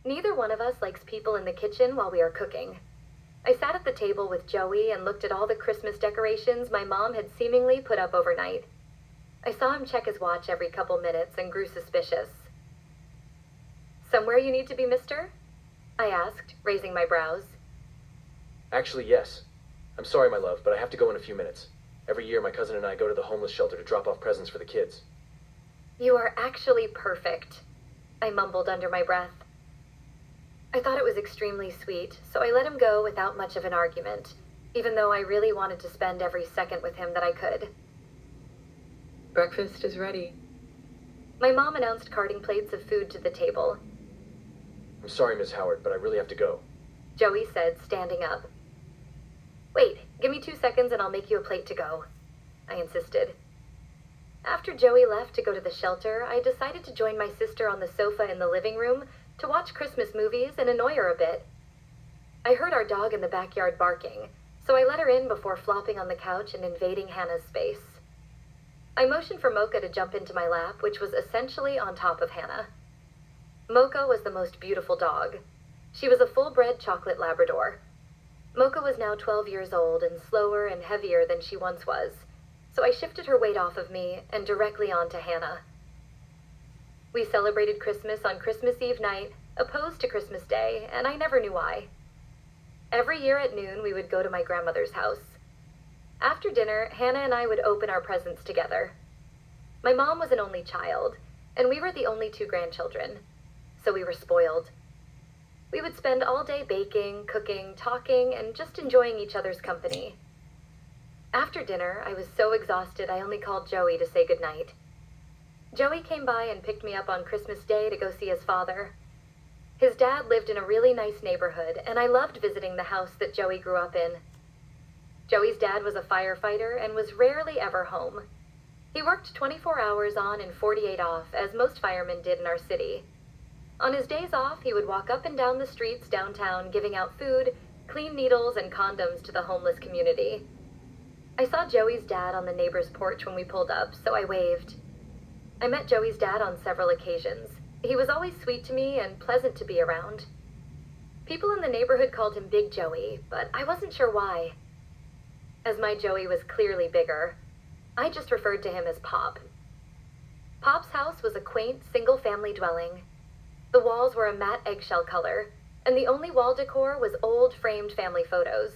Neither one of us likes people in the kitchen while we are cooking. I sat at the table with Joey and looked at all the Christmas decorations my mom had seemingly put up overnight. I saw him check his watch every couple minutes and grew suspicious. "Somewhere you need to be, mister?" I asked, raising my brows. Actually, yes. I'm sorry, my love, but I have to go in a few minutes. Every year, my cousin and I go to the homeless shelter to drop off presents for the kids. "You are actually perfect," I mumbled under my breath. I thought it was extremely sweet, so I let him go without much of an argument, even though I really wanted to spend every second with him that I could. "Breakfast is ready." My mom announced carting plates of food to the table. I'm sorry, Miss Howard, but I really have to go. Joey said, standing up. "Wait, give me 2 seconds and I'll make you a plate to go," I insisted. After Joey left to go to the shelter, I decided to join my sister on the sofa in the living room to watch Christmas movies and annoy her a bit. I heard our dog in the backyard barking, so I let her in before flopping on the couch and invading Hannah's space. I motioned for Mocha to jump into my lap, which was essentially on top of Hannah. Mocha was the most beautiful dog. She was a full-bred chocolate Labrador. Mocha was now 12 years old and slower and heavier than she once was, so I shifted her weight off of me and directly onto Hannah. We celebrated Christmas on Christmas Eve night, opposed to Christmas Day, and I never knew why. Every year at noon, we would go to my grandmother's house. After dinner, Hannah and I would open our presents together. My mom was an only child, and we were the only 2 grandchildren, so we were spoiled. We would spend all day baking, cooking, talking, and just enjoying each other's company. After dinner, I was so exhausted I only called Joey to say goodnight. Joey came by and picked me up on Christmas Day to go see his father. His dad lived in a really nice neighborhood, and I loved visiting the house that Joey grew up in. Joey's dad was a firefighter and was rarely ever home. He worked 24 hours on and 48 off, as most firemen did in our city. On his days off, he would walk up and down the streets downtown giving out food, clean needles, and condoms to the homeless community. I saw Joey's dad on the neighbor's porch when we pulled up, so I waved. I met Joey's dad on several occasions. He was always sweet to me and pleasant to be around. People in the neighborhood called him Big Joey, but I wasn't sure why. As my Joey was clearly bigger, I just referred to him as Pop. Pop's house was a quaint, single-family dwelling. The walls were a matte eggshell color, and the only wall decor was old, framed family photos.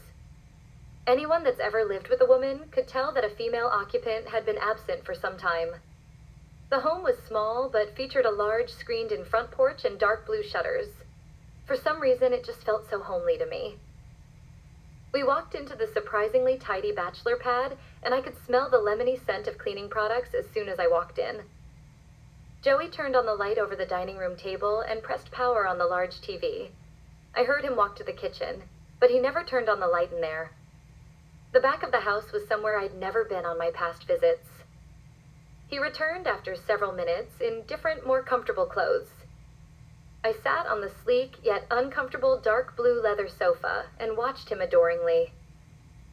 Anyone that's ever lived with a woman could tell that a female occupant had been absent for some time. The home was small, but featured a large screened-in front porch and dark blue shutters. For some reason, it just felt so homely to me. We walked into the surprisingly tidy bachelor pad, and I could smell the lemony scent of cleaning products as soon as I walked in. Joey turned on the light over the dining room table and pressed power on the large TV. I heard him walk to the kitchen, but he never turned on the light in there. The back of the house was somewhere I'd never been on my past visits. He returned after several minutes in different, more comfortable clothes. I sat on the sleek yet uncomfortable dark blue leather sofa and watched him adoringly.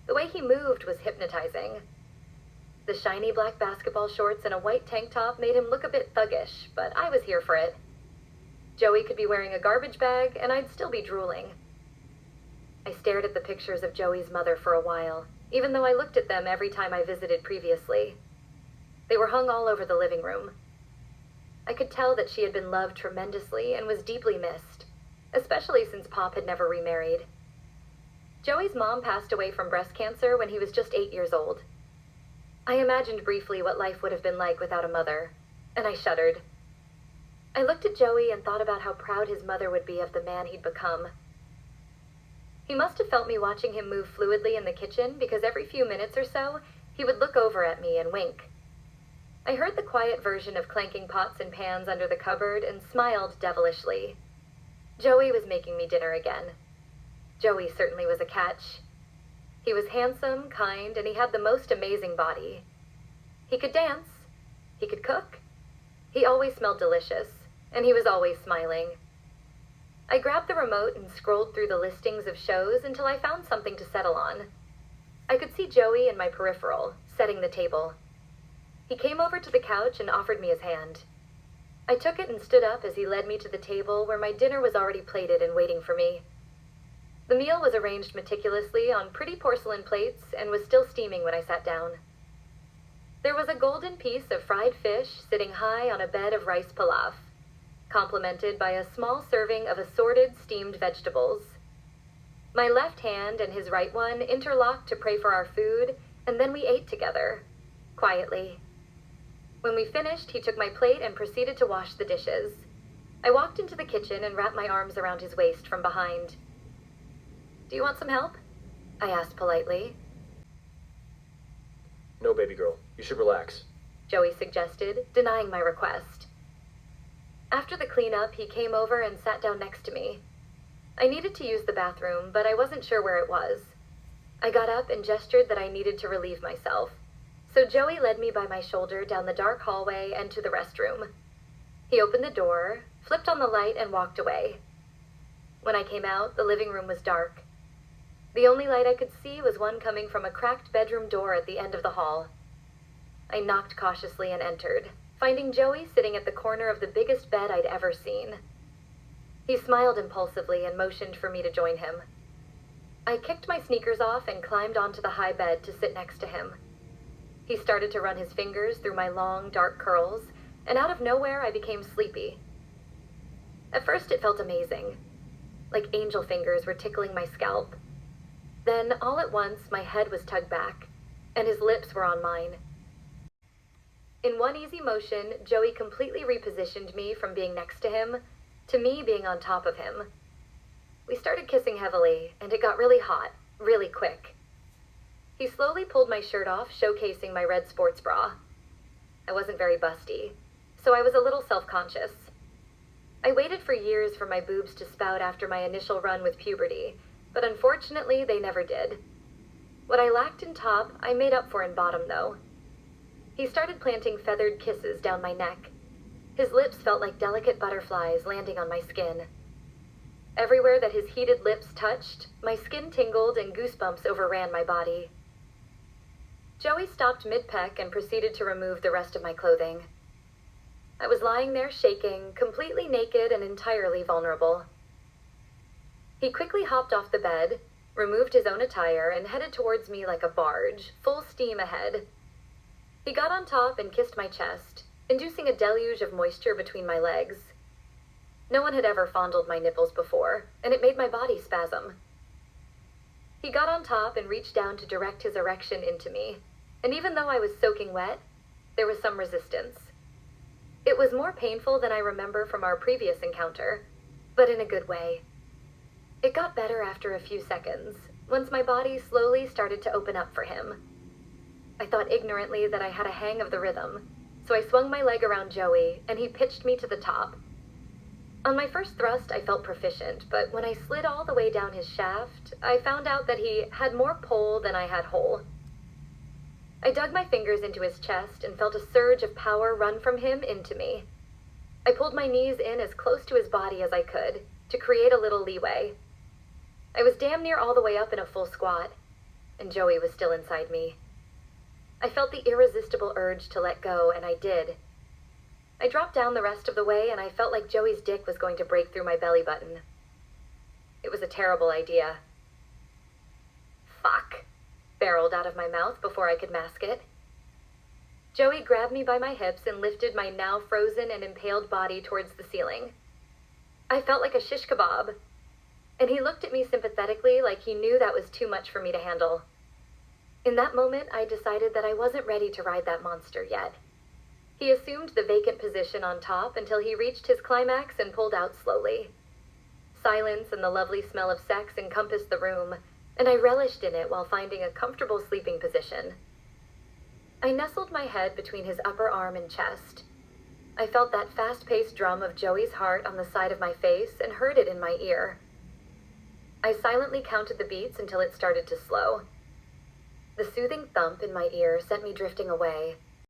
The way he moved was hypnotizing. The shiny black basketball shorts and a white tank top made him look a bit thuggish, but I was here for it. Joey could be wearing a garbage bag, and I'd still be drooling. I stared at the pictures of Joey's mother for a while, even though I looked at them every time I visited previously. They were hung all over the living room. I could tell that she had been loved tremendously and was deeply missed, especially since Pop had never remarried. Joey's mom passed away from breast cancer when he was just 8 years old. I imagined briefly what life would have been like without a mother, and I shuddered. I looked at Joey and thought about how proud his mother would be of the man he'd become. He must have felt me watching him move fluidly in the kitchen, because every few minutes or so, he would look over at me and wink. I heard the quiet version of clanking pots and pans under the cupboard and smiled devilishly. Joey was making me dinner again. Joey certainly was a catch. He was handsome, kind, and he had the most amazing body. He could dance. He could cook. He always smelled delicious, and he was always smiling. I grabbed the remote and scrolled through the listings of shows until I found something to settle on. I could see Joey in my peripheral, setting the table. He came over to the couch and offered me his hand. I took it and stood up as he led me to the table where my dinner was already plated and waiting for me. The meal was arranged meticulously on pretty porcelain plates and was still steaming when I sat down. There was a golden piece of fried fish sitting high on a bed of rice pilaf, complemented by a small serving of assorted steamed vegetables. My left hand and his right one interlocked to pray for our food, and then we ate together, quietly. When we finished, he took my plate and proceeded to wash the dishes. I walked into the kitchen and wrapped my arms around his waist from behind. "Do you want some help?" I asked politely. No, baby girl. You should relax. Joey suggested, denying my request. After the cleanup, he came over and sat down next to me. I needed to use the bathroom, but I wasn't sure where it was. I got up and gestured that I needed to relieve myself, so Joey led me by my shoulder down the dark hallway and to the restroom. He opened the door, flipped on the light, and walked away. When I came out, the living room was dark. The only light I could see was one coming from a cracked bedroom door at the end of the hall. I knocked cautiously and entered, finding Joey sitting at the corner of the biggest bed I'd ever seen. He smiled impulsively and motioned for me to join him. I kicked my sneakers off and climbed onto the high bed to sit next to him. He started to run his fingers through my long, dark curls, and out of nowhere I became sleepy. At first it felt amazing, like angel fingers were tickling my scalp. Then, all at once, my head was tugged back, and his lips were on mine. In one easy motion, Joey completely repositioned me from being next to him to me being on top of him. We started kissing heavily, and it got really hot, really quick. He slowly pulled my shirt off, showcasing my red sports bra. I wasn't very busty, so I was a little self-conscious. I waited for years for my boobs to spout after my initial run with puberty, but unfortunately they never did. What I lacked in top, I made up for in bottom, though. He started planting feathered kisses down my neck. His lips felt like delicate butterflies landing on my skin. Everywhere that his heated lips touched, my skin tingled and goosebumps overran my body. Joey stopped mid-peck and proceeded to remove the rest of my clothing. I was lying there shaking, completely naked and entirely vulnerable. He quickly hopped off the bed, removed his own attire, and headed towards me like a barge, full steam ahead. He got on top and kissed my chest, inducing a deluge of moisture between my legs. No one had ever fondled my nipples before, and it made my body spasm. He got on top and reached down to direct his erection into me, and even though I was soaking wet, there was some resistance. It was more painful than I remember from our previous encounter, but in a good way. It got better after a few seconds, once my body slowly started to open up for him. I thought ignorantly that I had a hang of the rhythm, so I swung my leg around Joey, and he pitched me to the top. On my first thrust, I felt proficient, but when I slid all the way down his shaft, I found out that he had more pull than I had hole. I dug my fingers into his chest and felt a surge of power run from him into me. I pulled my knees in as close to his body as I could, to create a little leeway. I was damn near all the way up in a full squat, and Joey was still inside me. I felt the irresistible urge to let go, and I did. I dropped down the rest of the way, and I felt like Joey's dick was going to break through my belly button. It was a terrible idea. "Fuck," barreled out of my mouth before I could mask it. Joey grabbed me by my hips and lifted my now frozen and impaled body towards the ceiling. I felt like a shish kebab, and he looked at me sympathetically like he knew that was too much for me to handle. In that moment, I decided that I wasn't ready to ride that monster yet. He assumed the vacant position on top until he reached his climax and pulled out slowly. Silence and the lovely smell of sex encompassed the room, and I relished in it while finding a comfortable sleeping position. I nestled my head between his upper arm and chest. I felt that fast-paced drum of Joey's heart on the side of my face and heard it in my ear. I silently counted the beats until it started to slow. The soothing thump in my ear sent me drifting away,